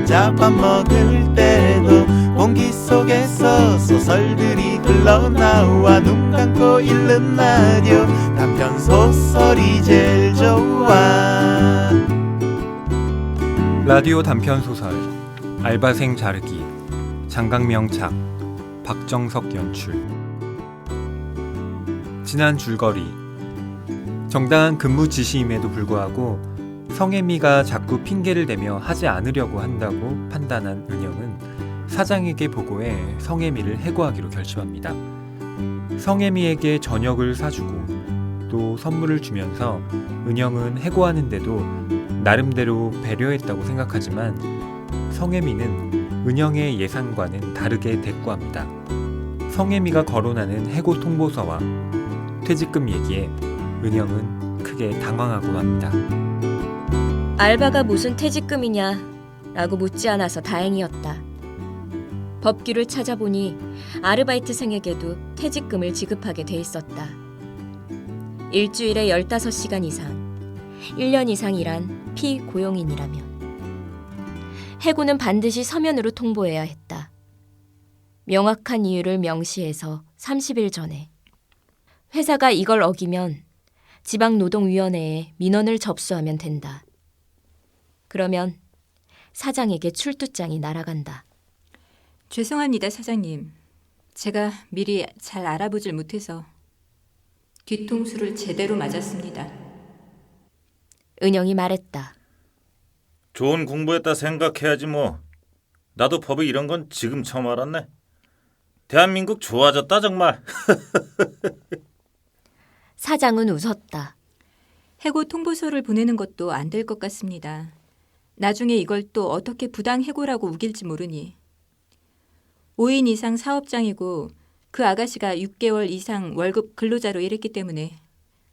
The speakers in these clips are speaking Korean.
혼자 밥 먹을 때도 공기 속에서 소설들이 흘러나와 눈 감고 읽는 라디오 단편 소설이 제일 좋아. 라디오 단편 소설 알바생 자르기, 장강명 작, 박정석 연출. 지난 줄거리. 정당한 근무 지시임에도 불구하고 성혜미가 자꾸 핑계를 대며 하지 않으려고 한다고 판단한 은영은 사장에게 보고해 성혜미를 해고하기로 결심합니다. 성혜미에게 저녁을 사주고 또 선물을 주면서 은영은 해고하는데도 나름대로 배려했다고 생각하지만 성혜미는 은영의 예상과는 다르게 대꾸합니다. 성혜미가 거론하는 해고 통보서와 퇴직금 얘기에 은영은 크게 당황하고 맙니다. 알바가 무슨 퇴직금이냐 라고 묻지 않아서 다행이었다. 법규를 찾아보니 아르바이트생에게도 퇴직금을 지급하게 돼 있었다. 일주일에 15시간 이상, 1년 이상 일한 피고용인이라면. 해고는 반드시 서면으로 통보해야 했다. 명확한 이유를 명시해서 30일 전에. 회사가 이걸 어기면 지방노동위원회에 민원을 접수하면 된다. 그러면 사장에게 출두장이 날아간다. 죄송합니다, 사장님. 제가 미리 잘 알아보질 못해서 뒤통수를 제대로 맞았습니다. 은영이 말했다. 좋은 공부했다 생각해야지 뭐. 나도 법에 이런 건 지금 처음 알았네. 대한민국 좋아졌다 정말. 사장은 웃었다. 해고 통보서를 보내는 것도 안 될 것 같습니다. 나중에 이걸 또 어떻게 부당 해고라고 우길지 모르니. 5인 이상 사업장이고 그 아가씨가 6개월 이상 월급 근로자로 일했기 때문에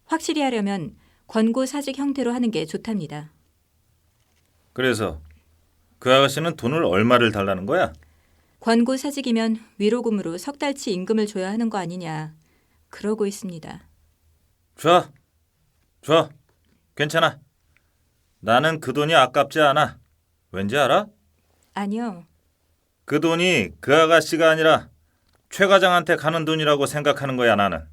확실히 하려면 권고 사직 형태로 하는 게 좋답니다. 그래서 그 아가씨는 돈을 얼마를 달라는 거야? 권고 사직이면 위로금으로 석 달치 임금을 줘야 하는 거 아니냐. 그러고 있습니다. 좋아. 괜찮아. 나는 그 돈이 아깝지 않아. 왠지 알아? 아니요. 그 돈이 그 아가씨가 아니라 최 과장한테 가는 돈이라고 생각하는 거야 나는.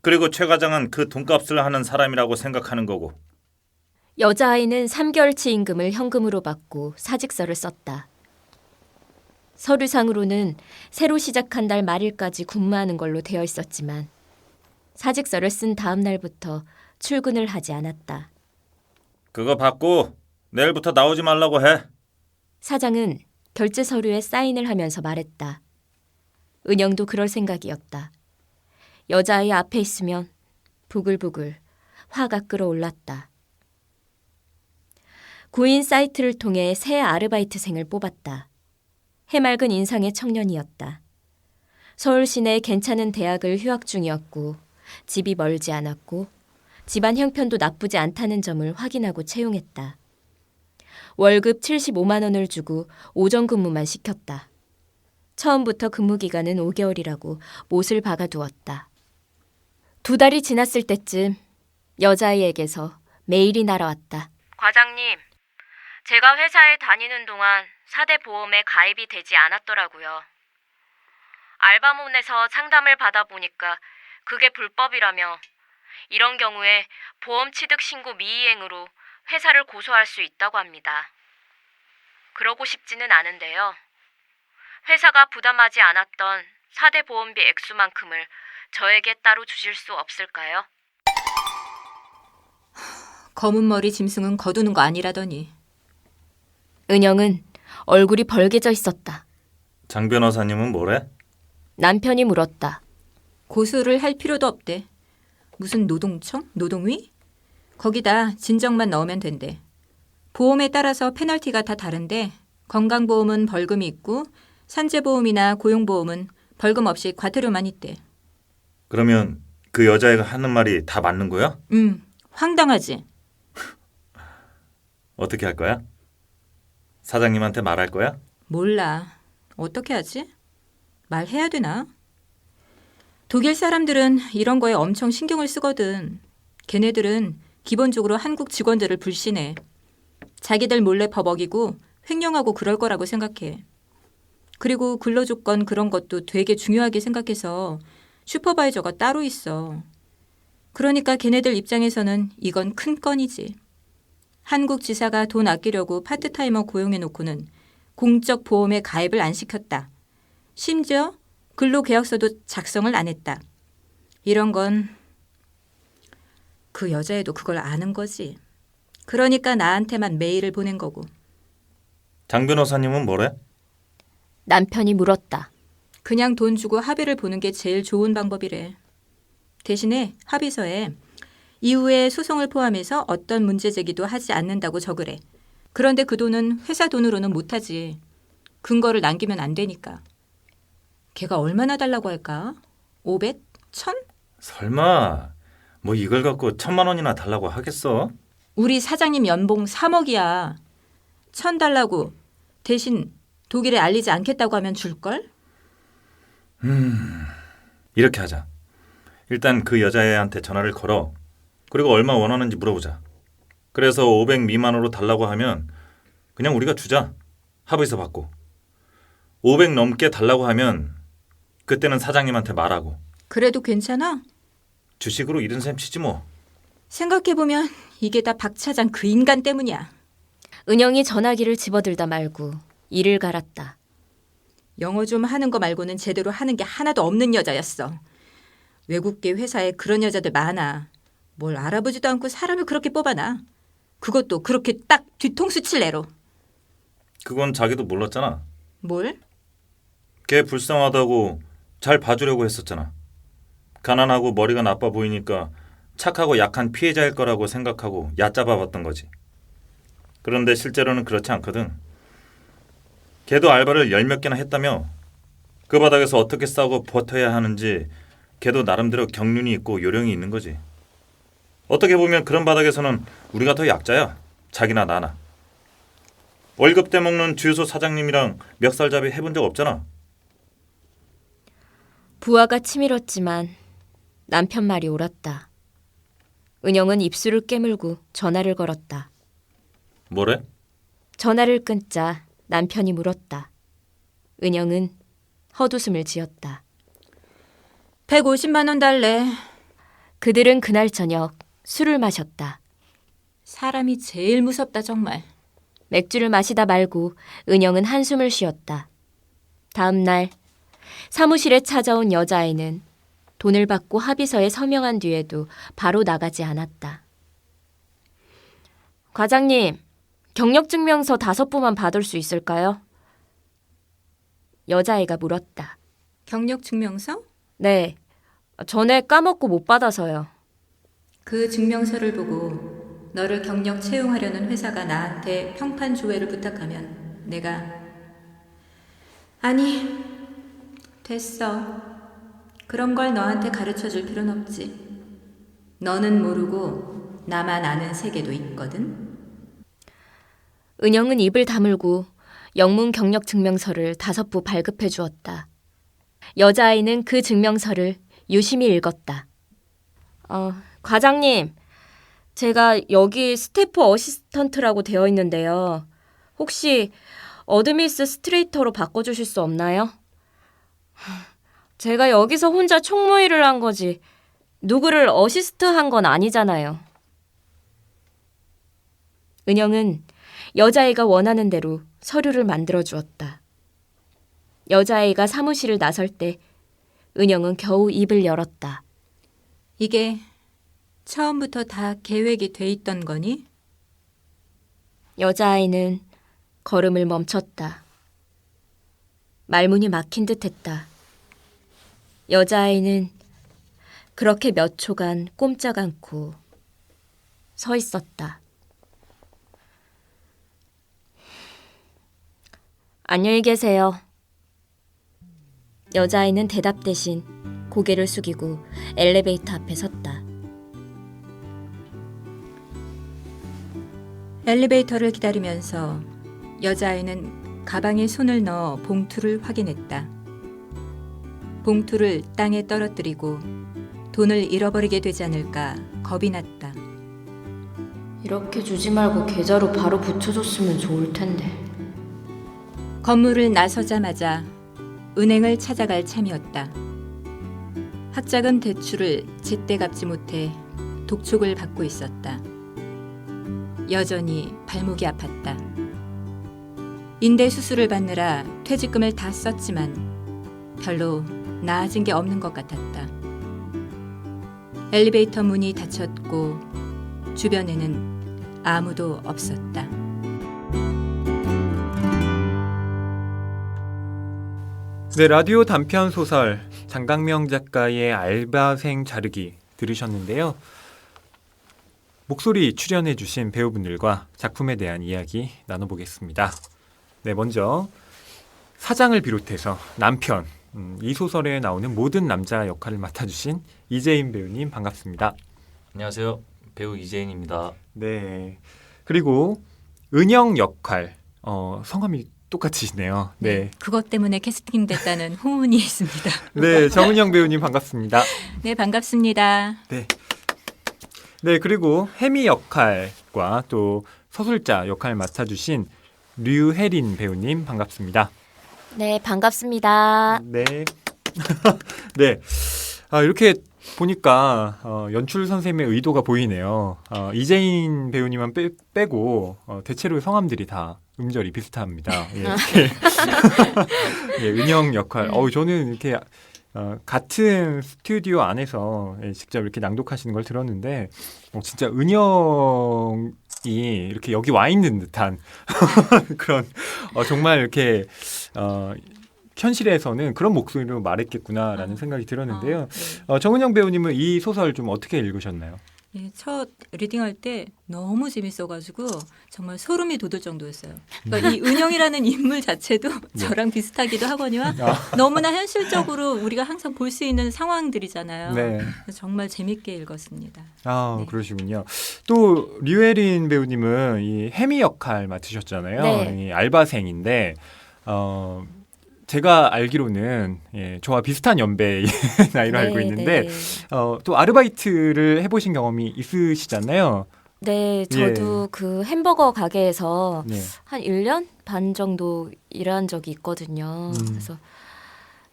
그리고 최 과장은 그 돈값을 하는 사람이라고 생각하는 거고. 여자아이는 3개월치 임금을 현금으로 받고 사직서를 썼다. 서류상으로는 새로 시작한 달 말일까지 근무하는 걸로 되어 있었지만 사직서를 쓴 다음 날부터 출근을 하지 않았다. 그거 받고 내일부터 나오지 말라고 해. 사장은 결제 서류에 사인을 하면서 말했다. 은영도 그럴 생각이었다. 여자아이 앞에 있으면 부글부글 화가 끓어올랐다. 구인 사이트를 통해 새 아르바이트생을 뽑았다. 해맑은 인상의 청년이었다. 서울 시내 괜찮은 대학을 휴학 중이었고 집이 멀지 않았고 집안 형편도 나쁘지 않다는 점을 확인하고 채용했다. 월급 75만 원을 주고 오전 근무만 시켰다. 처음부터 근무 기간은 5개월이라고 못을 박아두었다. 2달이 지났을 때쯤 여자아이에게서 메일이 날아왔다. 과장님, 제가 회사에 다니는 동안 4대 보험에 가입이 되지 않았더라고요. 알바몬에서 상담을 받아보니까 그게 불법이라며 이런 경우에 보험 취득 신고 미이행으로 회사를 고소할 수 있다고 합니다. 그러고 싶지는 않은데요. 회사가 부담하지 않았던 4대 보험비 액수만큼을 저에게 따로 주실 수 없을까요? 검은 머리 짐승은 거두는 거 아니라더니. 은영은 얼굴이 벌개져 있었다. 장 변호사님은 뭐래? 남편이 물었다. 고소를 할 필요도 없대. 무슨 노동청? 노동위? 거기다 진정만 넣으면 된대. 보험에 따라서 페널티가 다 다른데 건강보험은 벌금이 있고 산재보험이나 고용보험은 벌금 없이 과태료만 있대. 그러면 그 여자애가 하는 말이 다 맞는 거야? 황당하지? 어떻게 할 거야? 사장님한테 말할 거야? 몰라. 어떻게 하지? 말해야 되나? 독일 사람들은 이런 거에 엄청 신경을 쓰거든. 걔네들은 기본적으로 한국 직원들을 불신해. 자기들 몰래 법 어기고 횡령하고 그럴 거라고 생각해. 그리고 근로조건 그런 것도 되게 중요하게 생각해서 슈퍼바이저가 따로 있어. 그러니까 걔네들 입장에서는 이건 큰 건이지. 한국 지사가 돈 아끼려고 파트타이머 고용해놓고는 공적 보험에 가입을 안 시켰다. 심지어 근로계약서도 작성을 안 했다. 이런 건 그 여자애도 그걸 아는 거지. 그러니까 나한테만 메일을 보낸 거고. 장 변호사님은 뭐래? 남편이 물었다. 그냥 돈 주고 합의를 보는 게 제일 좋은 방법이래. 대신에 합의서에 이후에 소송을 포함해서 어떤 문제 제기도 하지 않는다고 적으래. 그런데 그 돈은 회사 돈으로는 못하지. 근거를 남기면 안 되니까. 걔가 얼마나 달라고 할까? 500? 1000? 설마 뭐 이걸 갖고 1,000만 원이나 달라고 하겠어? 우리 사장님 연봉 3억이야. 1000 달라고 대신 독일에 알리지 않겠다고 하면 줄걸? 이렇게 하자. 일단 그 여자애한테 전화를 걸어. 그리고 얼마 원하는지 물어보자. 그래서 500 미만으로 달라고 하면 그냥 우리가 주자. 합의서 받고. 500 넘게 달라고 하면 그때는 사장님한테 말하고. 그래도 괜찮아? 주식으로 이른 셈 치지 뭐. 생각해보면 이게 다 박 차장 그 인간 때문이야. 은영이 전화기를 집어들다 말고 이를 갈았다. 영어 좀 하는 거 말고는 제대로 하는 게 하나도 없는 여자였어. 외국계 회사에 그런 여자들 많아. 뭘 알아보지도 않고 사람을 그렇게 뽑아놔. 그것도 그렇게 딱 뒤통수 칠래로. 그건 자기도 몰랐잖아. 뭘? 걔 불쌍하다고 잘 봐주려고 했었잖아. 가난하고 머리가 나빠 보이니까 착하고 약한 피해자일 거라고 생각하고 얕잡아봤던 거지. 그런데 실제로는 그렇지 않거든. 걔도 알바를 10몇 개나 했다며. 그 바닥에서 어떻게 싸우고 버텨야 하는지 걔도 나름대로 경륜이 있고 요령이 있는 거지. 어떻게 보면 그런 바닥에서는 우리가 더 약자야. 자기나 나나. 월급 떼먹는 주유소 사장님이랑 멱살잡이 해본 적 없잖아. 부하가 치밀었지만 남편 말이 옳았다. 은영은 입술을 깨물고 전화를 걸었다. 뭐래? 전화를 끊자 남편이 물었다. 은영은 헛웃음을 지었다. 150만 원 달래. 그들은 그날 저녁 술을 마셨다. 사람이 제일 무섭다 정말. 맥주를 마시다 말고 은영은 한숨을 쉬었다. 다음 날 사무실에 찾아온 여자아이는 돈을 받고 합의서에 서명한 뒤에도 바로 나가지 않았다. 과장님, 경력증명서 5부만 받을 수 있을까요? 여자아이가 물었다. 경력증명서? 네, 전에 까먹고 못 받아서요. 그 증명서를 보고 너를 경력 채용하려는 회사가 나한테 평판 조회를 부탁하면 내가 아니, 됐어. 그런 걸 너한테 가르쳐 줄 필요는 없지. 너는 모르고 나만 아는 세계도 있거든. 은영은 입을 다물고 영문 경력 증명서를 5부 발급해 주었다. 여자아이는 그 증명서를 유심히 읽었다. 과장님, 제가 여기 스태프 어시스턴트라고 되어 있는데요. 혹시 어드미스 스트레이터로 바꿔주실 수 없나요? 제가 여기서 혼자 총무일을 한 거지 누구를 어시스트 한 건 아니잖아요. 은영은 여자아이가 원하는 대로 서류를 만들어 주었다. 여자아이가 사무실을 나설 때 은영은 겨우 입을 열었다. 이게 처음부터 다 계획이 돼 있던 거니? 여자아이는 걸음을 멈췄다. 말문이 막힌 듯했다. 여자아이는 그렇게 몇 초간 꼼짝 않고 서 있었다. 안녕히 계세요. 여자아이는 대답 대신 고개를 숙이고 엘리베이터 앞에 섰다. 엘리베이터를 기다리면서 여자아이는 가방에 손을 넣어 봉투를 확인했다. 봉투를 땅에 떨어뜨리고 돈을 잃어버리게 되지 않을까 겁이 났다. 이렇게 주지 말고 계좌로 바로 붙여줬으면 좋을 텐데. 건물을 나서자마자 은행을 찾아갈 참이었다. 학자금 대출을 제때 갚지 못해 독촉을 받고 있었다. 여전히 발목이 아팠다. 인대 수술을 받느라 퇴직금을 다 썼지만 별로 나아진 게 없는 것 같았다. 엘리베이터 문이 닫혔고 주변에는 아무도 없었다. 네, 라디오 단편 소설 장강명 작가의 알바생 자르기 들으셨는데요. 목소리 출연해주신 배우분들과 작품에 대한 이야기 나눠보겠습니다. 네, 먼저 사장을 비롯해서 남편, 이 소설에 나오는 모든 남자 역할을 맡아주신 이재인 배우님 반갑습니다. 안녕하세요. 배우 이재인입니다. 네, 그리고 은영 역할, 성함이 똑같으시네요. 네, 그것 때문에 캐스팅됐다는 후문이 있습니다. 네, 정은영 배우님 반갑습니다. 네, 반갑습니다. 네. 네, 그리고 혜미 역할과 또 서술자 역할 맡아주신 류혜린 배우님 반갑습니다. 네, 반갑습니다. 네. 네. 이렇게 보니까 연출 선생님의 의도가 보이네요. 이재인 배우님만 빼고 대체로 성함들이 다 음절이 비슷합니다. 예, 이렇게. 예, 은영 역할. 저는 이렇게 같은 스튜디오 안에서 직접 이렇게 낭독하시는 걸 들었는데 진짜 은영이 이렇게 여기 와 있는 듯한 그런 정말 이렇게 현실에서는 그런 목소리로 말했겠구나라는 생각이 들었는데요. 네. 정은영 배우님은 이 소설 좀 어떻게 읽으셨나요? 네, 첫 리딩할 때 너무 재밌어가지고 정말 소름이 돋을 정도였어요. 그러니까 이 은영이라는 인물 자체도 저랑 비슷하기도 하거니와 너무나 현실적으로 우리가 항상 볼 수 있는 상황들이잖아요. 네. 그래서 정말 재밌게 읽었습니다. 네. 그러시군요. 또 류혜린 배우님은 이 혜미 역할 맡으셨잖아요. 네. 이 알바생인데 제가 알기로는 저와 비슷한 연배의 나이로 알고 있는데 네. 또 아르바이트를 해보신 경험이 있으시잖아요. 네, 저도 그 햄버거 가게에서 네. 한 1년 반 정도 일한 적이 있거든요. 그래서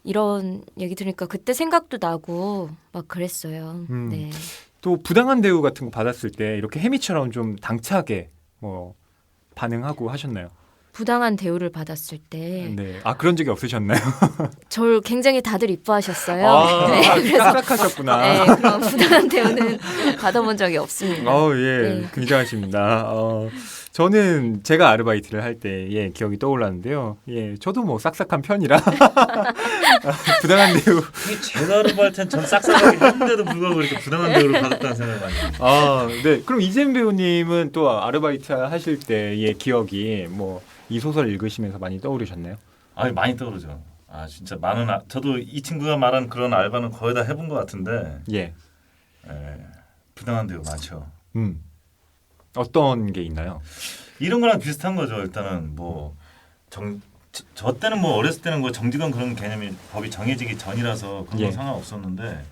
이런 얘기 들으니까 그때 생각도 나고 막 그랬어요. 네. 또 부당한 대우 같은 거 받았을 때 이렇게 혜미처럼 좀 당차게 반응하고 하셨나요? 부당한 대우를 받았을 때 네. 그런 적이 없으셨나요? 저를 굉장히 다들 이뻐하셨어요. 네, 그래서 깜짝하셨구나. 네, 그런 부당한 대우는 받아본 적이 없습니다. 예, 네. 굉장하십니다. 저는 제가 아르바이트를 할 때 기억이 떠올랐는데요. 저도 뭐 싹싹한 편이라 부당한 대우. 이게 제가 아르바이트 때는 전 싹싹하게 했는데도 불구하고 이렇게 부당한 대우를 받았다는 생각을 많이 해요. 네. 그럼 이재인 배우님은 또 아르바이트 하실 때의 기억이 이 소설 읽으시면서 많이 떠오르셨나요? 많이 떠오르죠. 진짜 많은 저도 이 친구가 말한 그런 알바는 거의 다 해본 것 같은데 부당한 대우 많죠. 어떤 게 있나요? 이런 거랑 비슷한 거죠. 일단은 저 때는 어렸을 때는 정직원 그런 개념이 법이 정해지기 전이라서 그런 건 상관없었는데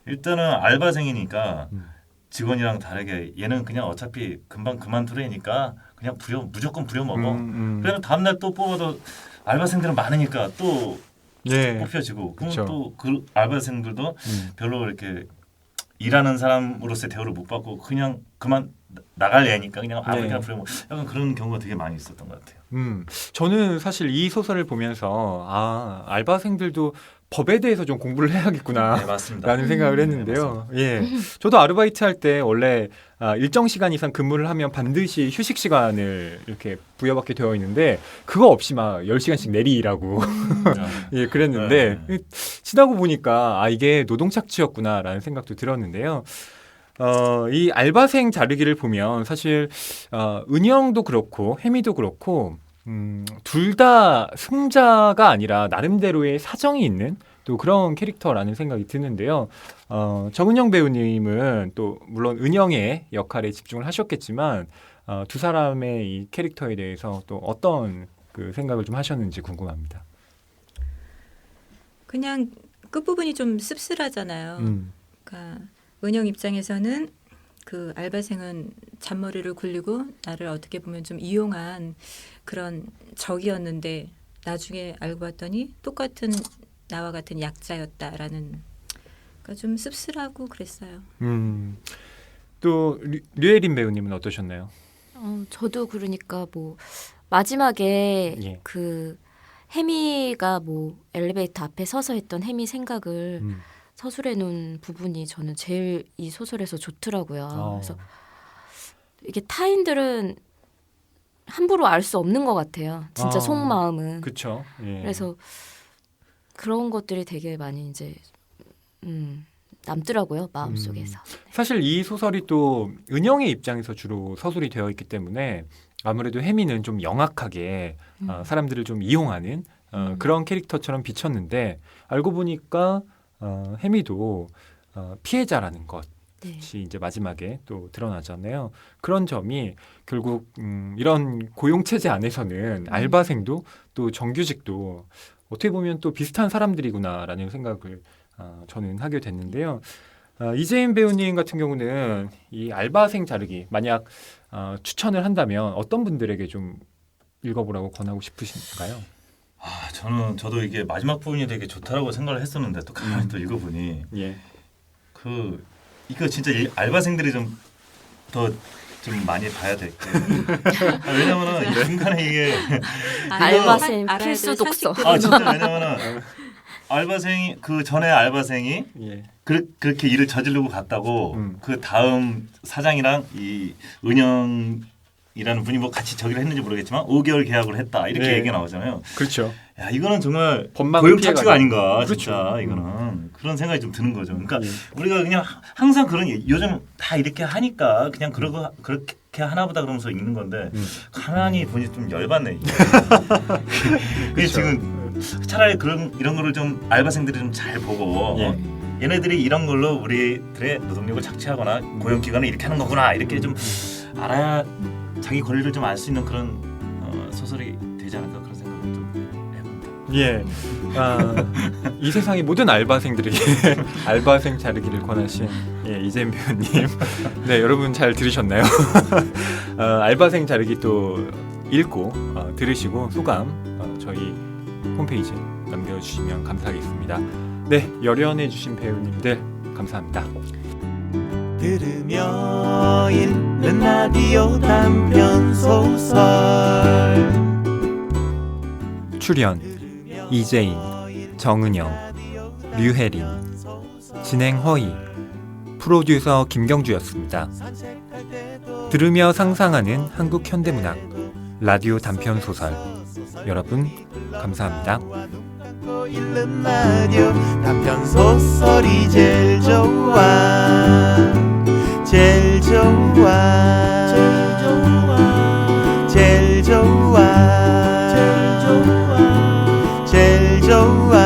일단은 알바생이니까 직원이랑 다르게 얘는 그냥 어차피 금방 그만두려니까 그냥 무조건 부려먹어. 그래서 다음날 또 뽑아도 알바생들은 많으니까 또 뽑혀지고 그럼 또 그 알바생들도 별로 이렇게 일하는 사람으로서의 대우를 못 받고 그냥 그만 나갈 애니까 그냥 아무렇게나 부려먹어. 약간 그런 경우가 되게 많이 있었던 것 같아요. 저는 사실 이 소설을 보면서 알바생들도 법에 대해서 좀 공부를 해야겠구나. 네, 맞습니다. 라는 생각을 했는데요. 저도 아르바이트 할 때 원래 일정 시간 이상 근무를 하면 반드시 휴식 시간을 이렇게 부여받게 되어 있는데 그거 없이 막 10시간씩 내리라고 그랬는데 지나고 보니까 이게 노동착취였구나라는 생각도 들었는데요. 이 알바생 자르기를 보면 사실 은영도 그렇고 혜미도 그렇고 둘 다 승자가 아니라 나름대로의 사정이 있는 또 그런 캐릭터라는 생각이 드는데요. 정은영 배우님은 또 물론 은영의 역할에 집중을 하셨겠지만 두 사람의 이 캐릭터에 대해서 또 어떤 그 생각을 좀 하셨는지 궁금합니다. 그냥 끝부분이 좀 씁쓸하잖아요. 그러니까 은영 입장에서는 그 알바생은 잔머리를 굴리고 나를 어떻게 보면 좀 이용한 그런 적이었는데 나중에 알고 봤더니 똑같은 나와 같은 약자였다라는 그러니까 좀 씁쓸하고 그랬어요. 또 류혜린 배우님은 어떠셨나요? 저도 그러니까 뭐 마지막에 예. 그 혜미가 뭐 엘리베이터 앞에 서서 했던 혜미 생각을 서술해 놓은 부분이 저는 제일 이 소설에서 좋더라고요. 그래서 이게 타인들은 함부로 알 수 없는 것 같아요. 진짜 속마음은. 그렇죠. 예. 그래서 그런 것들이 되게 많이 이제 남더라고요, 마음속에서. 사실 이 소설이 또 은영의 입장에서 주로 서술이 되어 있기 때문에 아무래도 혜미는 좀 영악하게 사람들을 좀 이용하는 그런 캐릭터처럼 비쳤는데 알고 보니까 혜미도 피해자라는 것이 네. 이제 마지막에 또 드러나잖아요. 그런 점이 결국 이런 고용 체제 안에서는 알바생도 또 정규직도 어떻게 보면 또 비슷한 사람들이구나라는 생각을 저는 하게 됐는데요. 이재인 배우님 같은 경우는 이 알바생 자르기 만약 추천을 한다면 어떤 분들에게 좀 읽어보라고 권하고 싶으신가요? 저도 이게 마지막 부분이 되게 좋다라고 생각을 했었는데 또 가만히 또 읽어보니 예. 이거 진짜 알바생들이 좀 더 좀 많이 봐야 될 게. 왜냐면은 이 중간에 이게 알바생 알아야 될 필수 독서. 상식들은 진짜 왜냐면은 알바생이 그 전에 알바생이 예. 그렇게 일을 저지르고 갔다고 그 다음 사장이랑 이 은영이라는 분이 뭐 같이 저기를 했는지 모르겠지만 5개월 계약을 했다 이렇게 네. 얘기가 나오잖아요. 그렇죠. 야 이거는 정말 법망을 고용착취가 피해가지고. 아닌가 그렇죠. 진짜 이거는 그런 생각이 좀 드는 거죠. 그러니까 예. 우리가 그냥 항상 요즘 다 이렇게 하니까 그냥 그렇게 하나보다 그러면서 읽는 건데 가만히 보니 좀 열받네. 이게. 그게 지금 차라리 이런 거를 좀 알바생들이 좀 잘 보고 예. 얘네들이 이런 걸로 우리들의 노동력을 착취하거나 고용 기간을 이렇게 하는 거구나 이렇게 좀 알아야 자기 권리를 좀 알 수 있는 그런 소설이 되지 않을까 그런 생각을 좀 해봅니다. 예. 이 세상의 모든 알바생들에게 알바생 자르기를 권하신 이재인 배우님. 네, 여러분 잘 들으셨나요? 알바생 자르기 또 읽고 들으시고 소감 저희 홈페이지에 남겨주시면 감사하겠습니다. 네, 열연해주신 배우님들 감사합니다. 들으며 읽는 라디오 단편 소설 출연 이재인, 정은영, 류혜린, 진행 허희, 프로듀서 김경주였습니다. 들으며 상상하는 한국 현대문학 라디오 단편 소설 여러분 감사합니다. 읽는 라디오 단편 소설이 제일 좋아 제일 좋아 제일 좋아 제일 좋아 제일 좋아